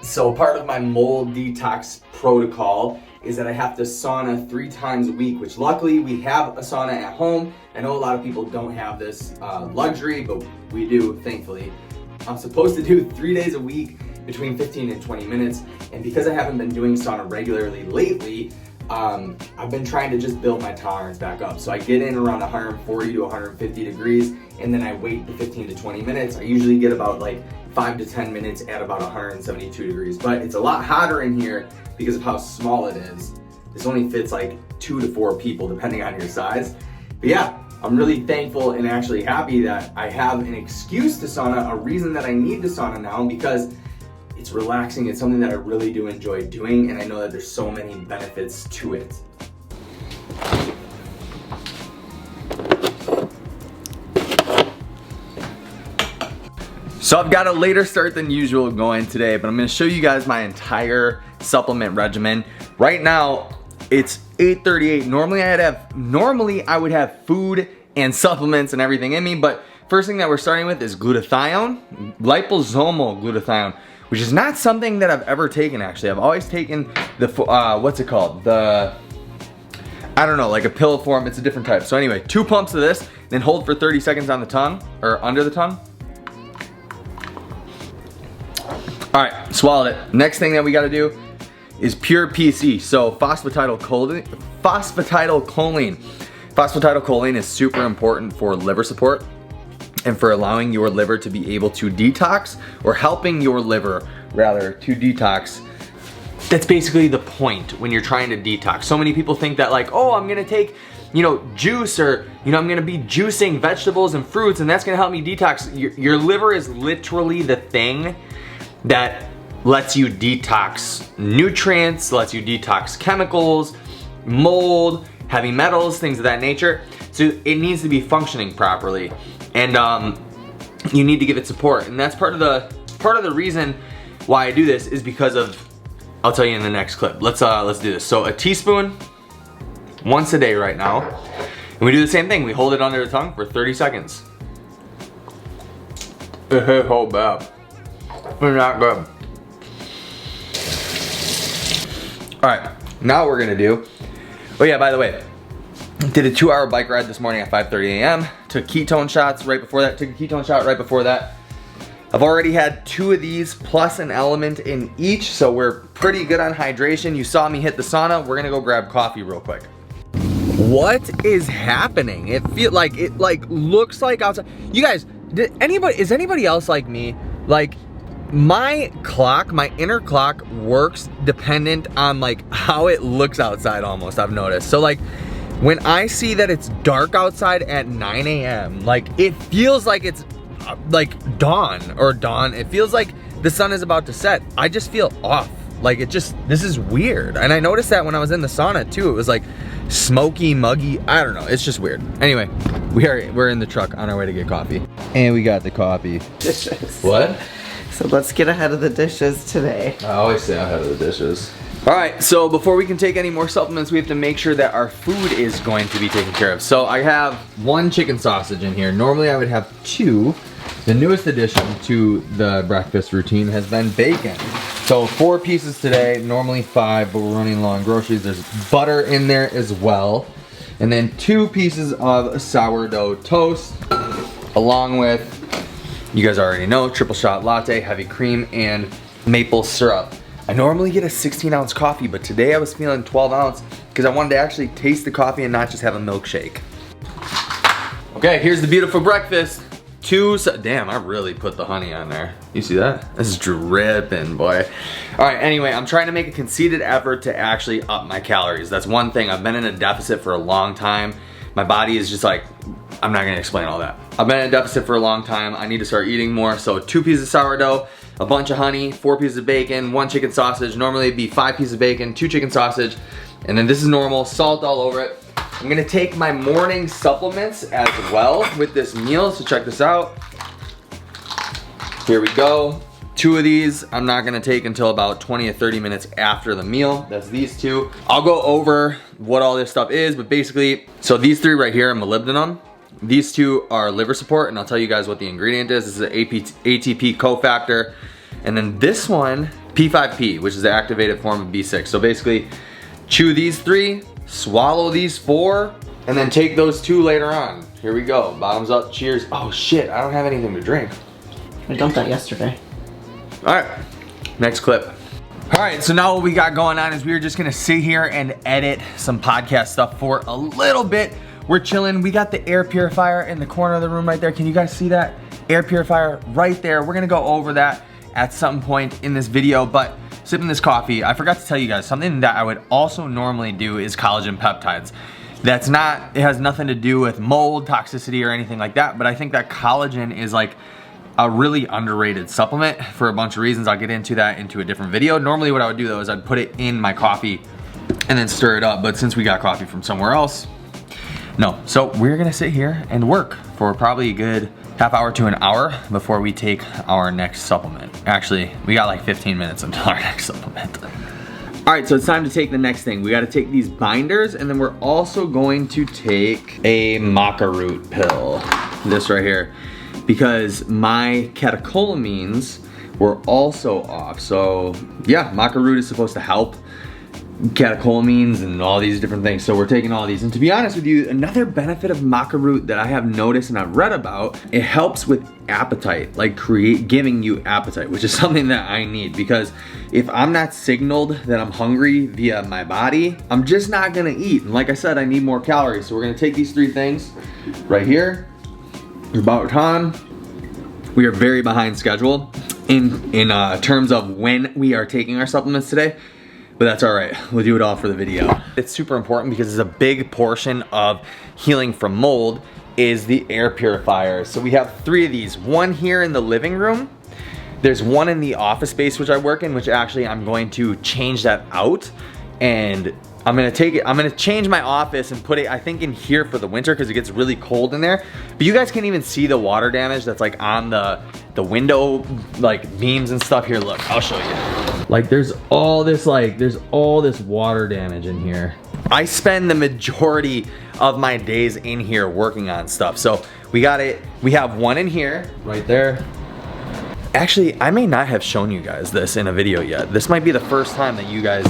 So part of my mold detox protocol is that I have to sauna 3 times a week, which luckily we have a sauna at home. I know a lot of people don't have this luxury, but we do, thankfully. I'm supposed to do 3 days a week between 15 and 20 minutes. And because I haven't been doing sauna regularly lately, I've been trying to just build my tolerance back up. So I get in around 140 to 150 degrees, and then I wait the 15 to 20 minutes. I usually get about like 5 to 10 minutes at about 172 degrees, but it's a lot hotter in here because of how small it is. This only fits like 2 to 4 people depending on your size. But yeah, I'm really thankful and actually happy that I have an excuse to sauna, a reason that I need to sauna now, because it's relaxing. It's something that I really do enjoy doing, and I know that there's so many benefits to it. So I've got a later start than usual going today, but I'm gonna show you guys my entire supplement regimen. Right now, it's 8:38. Normally I would have food and supplements and everything in me, but first thing that we're starting with is glutathione, liposomal glutathione, which is not something that I've ever taken actually. I've always taken the, what's it called? I don't know, like a pill form, it's a different type. So anyway, 2 pumps of this, then hold for 30 seconds on the tongue, or under the tongue. All right, swallowed it. Next thing that we gotta do is pure PC, so phosphatidylcholine. Phosphatidylcholine is super important for liver support and for allowing your liver to be able to detox, or helping your liver rather to detox. That's basically the point when you're trying to detox. So many people think that like, oh, I'm gonna take, you know, juice, or, you know, I'm gonna be juicing vegetables and fruits and that's gonna help me detox. Your liver is literally the thing that lets you detox nutrients, lets you detox chemicals, mold, heavy metals, things of that nature. So it needs to be functioning properly, and you need to give it support. And that's part of the reason why I do this is because of, I'll tell you in the next clip. Let's do this. So a teaspoon once a day right now, and we do the same thing. We hold it under the tongue for 30 seconds. Hold back. We're not good. All right, now what we're gonna do. Oh yeah, by the way, did a 2-hour bike ride this morning at 5:30 a.m. Took ketone shots right before that. Took a ketone shot right before that. I've already had 2 of these plus an element in each, so we're pretty good on hydration. You saw me hit the sauna. We're gonna go grab coffee real quick. What is happening? It looks like outside. You guys, is anybody else like me? Like, my clock, my inner clock works dependent on like how it looks outside almost, I've noticed. So like when I see that it's dark outside at 9 a.m., like it feels like it's like dawn. It feels like the sun is about to set. I just feel off. Like this is weird. And I noticed that when I was in the sauna too. It was like smoky, muggy. I don't know, it's just weird. Anyway, we're in the truck on our way to get coffee. And we got the coffee. Dishes. What? So let's get ahead of the dishes today. I always say ahead of the dishes. All right, so before we can take any more supplements, we have to make sure that our food is going to be taken care of. So I have 1 chicken sausage in here. Normally I would have 2. The newest addition to the breakfast routine has been bacon. So 4 pieces today, normally 5, but we're running low on groceries. There's butter in there as well. And then 2 pieces of sourdough toast, along with, you guys already know, triple shot latte, heavy cream, and maple syrup. I normally get a 16-ounce coffee, but today I was feeling 12-ounce because I wanted to actually taste the coffee and not just have a milkshake. Okay, here's the beautiful breakfast. Damn, I really put the honey on there. You see that? This is dripping, boy. All right, anyway, I'm trying to make a conceited effort to actually up my calories. That's one thing. I've been in a deficit for a long time. My body is just like, I'm not gonna explain all that. I've been in a deficit for a long time. I need to start eating more. So 2 pieces of sourdough, a bunch of honey, 4 pieces of bacon, 1 chicken sausage. Normally it'd be 5 pieces of bacon, 2 chicken sausage, and then this is normal, salt all over it. I'm gonna take my morning supplements as well with this meal, so check this out. Here we go. 2 of these I'm not gonna take until about 20 or 30 minutes after the meal. That's these 2. I'll go over what all this stuff is, but basically, so these 3 right here are molybdenum. These 2 are liver support, and I'll tell you guys what the ingredient is. This is an ATP cofactor. And then this one P5P, which is the activated form of B6. So basically, chew these 3, swallow these 4, and then take those 2 later on. Here we go, bottoms up, cheers. Oh shit, I don't have anything to drink. I dumped that yesterday. All right, next clip. All right, so now what we got going on is we're just gonna sit here and edit some podcast stuff for a little bit. We're chilling. We got the air purifier in the corner of the room right there. Can you guys see that? Air purifier right there. We're gonna go over that at some point in this video, but sipping this coffee, I forgot to tell you guys, something that I would also normally do is collagen peptides. That's not, it has nothing to do with mold, toxicity, or anything like that, but I think that collagen is like a really underrated supplement for a bunch of reasons. I'll get into that into a different video. Normally what I would do though is I'd put it in my coffee and then stir it up, but since we got coffee from somewhere else, no. So we're gonna sit here and work for probably a good half hour to an hour before we take our next supplement. Actually, we got like 15 minutes until our next supplement. All right, so it's time to take the next thing. We gotta take these binders, and then we're also going to take a maca root pill, this right here, because my catecholamines were also off. So yeah, maca root is supposed to help catecholamines and all these different things. So we're taking all these. And to be honest with you, another benefit of maca root that I have noticed and I've read about, it helps with appetite, like giving you appetite, which is something that I need, because if I'm not signaled that I'm hungry via my body, I'm just not gonna eat. And like I said, I need more calories. So we're gonna take these 3 things right here. About time. We are very behind schedule in terms of when we are taking our supplements today. But that's all right, we'll do it all for the video. It's super important because it's a big portion of healing from mold is the air purifiers. So we have 3 of these, one here in the living room. There's one in the office space which I work in, which actually I'm going to change that out. And I'm gonna change my office and put it, I think, in here for the winter because it gets really cold in there. But you guys can't even see the water damage that's like on the window, like beams and stuff. Here, look, I'll show you. Like there's all this water damage in here. I spend the majority of my days in here working on stuff. So we have one in here, right there. Actually, I may not have shown you guys this in a video yet. This might be the first time that you guys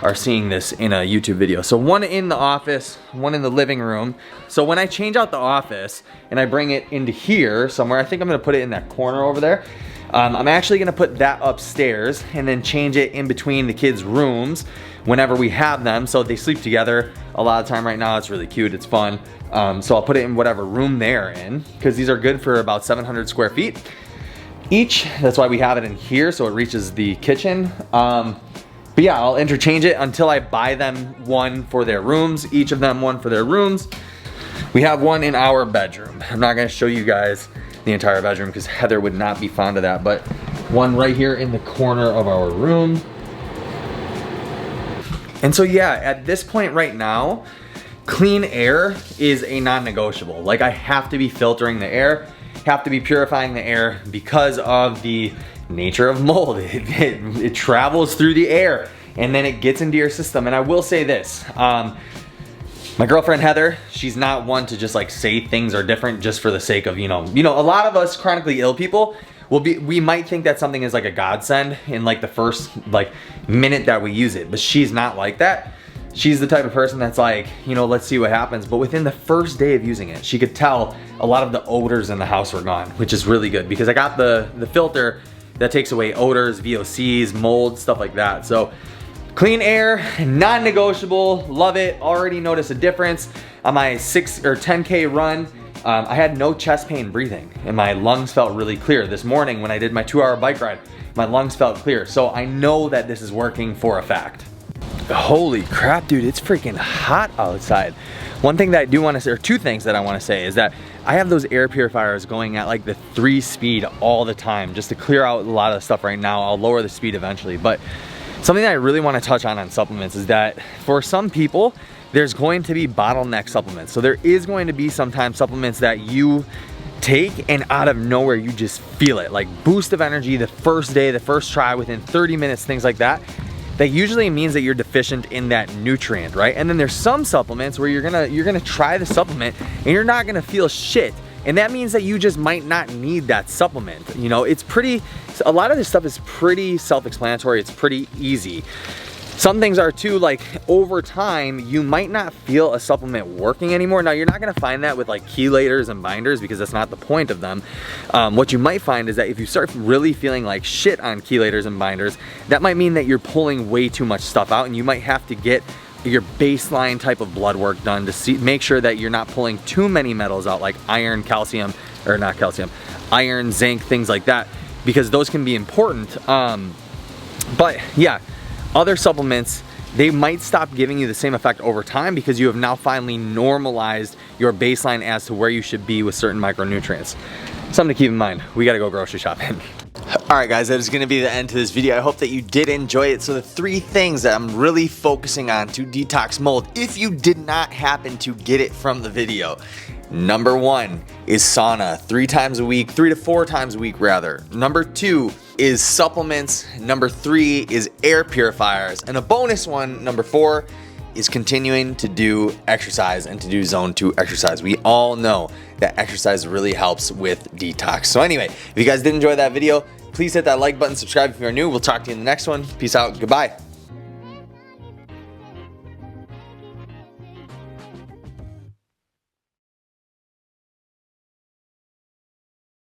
are seeing this in a YouTube video. So one in the office, one in the living room. So when I change out the office and I bring it into here somewhere, I think I'm gonna put it in that corner over there. I'm actually gonna put that upstairs and then change it in between the kids' rooms whenever we have them. So they sleep together a lot of time right now. It's really cute, it's fun. So I'll put it in whatever room they're in because these are good for about 700 square feet each. That's why we have it in here so it reaches the kitchen. But yeah, I'll interchange it until I buy them one for their rooms, each of them one for their rooms. We have one in our bedroom. I'm not gonna show you guys the entire bedroom because Heather would not be fond of that, but one right here in the corner of our room. And so yeah, at this point right now, clean air is a non-negotiable. Like I have to be filtering the air, have to be purifying the air because of the nature of mold. It travels through the air and then it gets into your system. And I will say this, my girlfriend Heather, she's not one to just like say things are different just for the sake of, you know, a lot of us chronically ill people we might think that something is like a godsend in like the first like minute that we use it, but she's not like that. She's the type of person that's like, you know, let's see what happens. But within the first day of using it, she could tell a lot of the odors in the house were gone, which is really good because I got the filter that takes away odors, VOCs, mold, stuff like that. So clean air, non-negotiable, love it. Already noticed a difference on my 6 or 10K run. I had no chest pain breathing and my lungs felt really clear. This morning when I did my 2-hour bike ride, my lungs felt clear. So I know that this is working for a fact. Holy crap, dude, it's freaking hot outside. One thing that I do want to say, or 2 things that I want to say, is that I have those air purifiers going at like the 3 speed all the time just to clear out a lot of the stuff right now. I'll lower the speed eventually, but something that I really want to touch on supplements is that for some people, there's going to be bottleneck supplements. So there is going to be sometimes supplements that you take and out of nowhere you just feel it, like boost of energy the first day, the first try, within 30 minutes, things like that. That usually means that you're deficient in that nutrient, right? And then there's some supplements where you're gonna try the supplement and you're not gonna feel shit And that means that you just might not need that supplement. You know, a lot of this stuff is pretty self-explanatory. It's pretty easy. Some things are too, like over time, you might not feel a supplement working anymore. Now, you're not gonna find that with like chelators and binders because that's not the point of them. What you might find is that if you start really feeling like shit on chelators and binders, that might mean that you're pulling way too much stuff out, and you might have to get your baseline type of blood work done to make sure that you're not pulling too many metals out, like iron, calcium, or not calcium, iron, zinc, things like that, because those can be important. But yeah, other supplements, they might stop giving you the same effect over time because you have now finally normalized your baseline as to where you should be with certain micronutrients. Something to keep in mind. We gotta go grocery shopping. All right, guys, that is gonna be the end to this video. I hope that you did enjoy it. So the 3 things that I'm really focusing on to detox mold, if you did not happen to get it from the video, number 1 is sauna 3 times a week, 3 to 4 times a week rather. Number 2 is supplements. Number 3 is air purifiers. And a bonus one, number 4, is continuing to do exercise and to do zone 2 exercise. We all know that exercise really helps with detox. So anyway, if you guys did enjoy that video, please hit that like button, subscribe if you're new. We'll talk to you in the next one. Peace out. Goodbye.